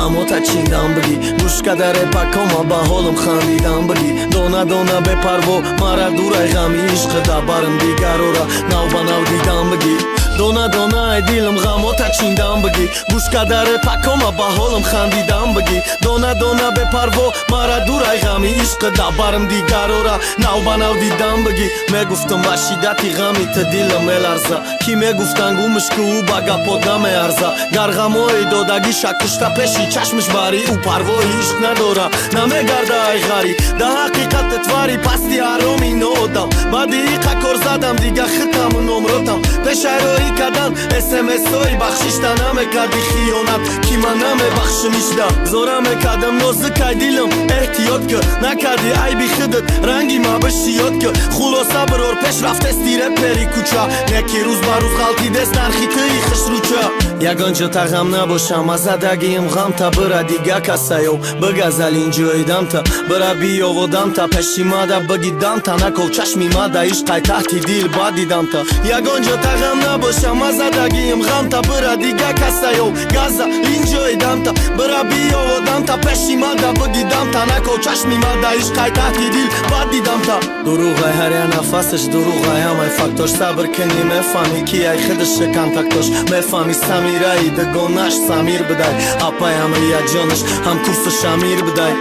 غماتا چیندم بگی گوش کدر پاکاما با حالم خندیدم بگی دونا دونا بپرو مرا دورای غمی عشق دبرم دیگرو را نو با نو دیدم بگی دونا دونا ای دیلم غماتا چیندم بگی گوش کدر پاکاما با حالم خندیدم بگی دونا دونا بپرو مرا دورای غمی عشق دبرم دیگرو را نو با نو دیدم بگی میگفتم با شدتی غمی ت دیلم الارزا کی میگفتن گومش که او با گپات نمیارزا گر غمای دادگی شکشتا پیشی چشمش باری او پروای عشق ندارم نمیگرده ای غری ده حقیقت تواری پستی آرامی نودم بعدی ایقا کار زدم دیگه خطم و نمراتم پشایروی کدن SMS های بخشیشتا نمیکردی خیانت کی من نمیبخشمیشتا زورا میکدم نازکای دیلم احتیاط که نکردی عیبی خودت رنگی ما بشی یاد که خلاصه برار پیش رفت استیره پری کوچا نکی روز با روز غلطی دست نرخی توی خش روچا یگانجا تا غم نباشم از زدگیم غم تا برا دیگه کسایو بگذل اینجای دم تا برا بیاودم تا پشی ماده بگیدم تا نکو چشمی ماده عشقای تحتی دیل با دیدم تا یگانجا تا غم نباشم از زدگیم غم تا برا دیگه کسایو گذل اینجای دم تا برا بیاودم تا پشی ماده بگیدم تا نکو چشمی ماده عشقای تحتی دیل با دیدم تا دروغای هر یه نفسش دروغای همه فاکتور صبر کنی میفهمی کی ای خودش شکن تکتاش میفهمی سمیرایی دگونش سمیر بدای اپای همه یا جانش هم کورس شمیر بدای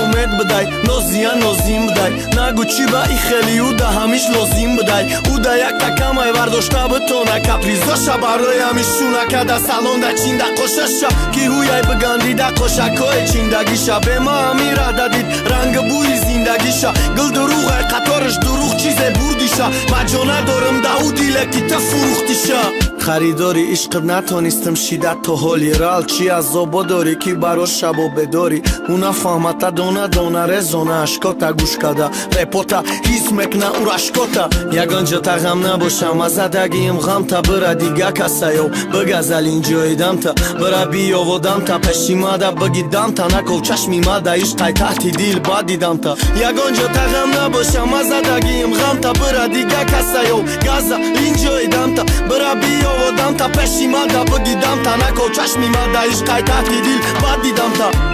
امید بدای نازیان نازیم بدای نگو چی با ای خیلی او ده همیش لازم بدای او ده یک تکم ای ورداشته بتونه کپریزاشا برای همیشونه که ده سالون ده چین ده قششا کی هویای بگندی ده قشکای چیندگیشا به ما همیره دادید رنگ بوی زندگیشا گل دروغ قطارش دروغ چیز بردیشا مجانه دارم ده او دیله کی تفروختیشا خریداری عشق نتونستم شیدت تو حالی رال چی از زبا داری کی برا شبا بداری اونا فهمتا دونا دونا رزونه اشکاتا گوش کده رپوتا هیز مکنه او رشکاتا یگانجا تا غم نباشم از زدگیم غم تا برا دیگه کسایو بگذل اینجای دم تا برا بیاودم تا پشی ماده بگیدم تا نکو چشمی ماده عشقای تحتی دیل با دیدم تا یگانجا تا غم نباشم از زدگیم غم تا برا دیگه کسایو گذل اینجای دم تا برا بیاودم تا پشی ماده بگیدم تا نکو چشمی ماده عشقای تحتی دیل با دیدم تا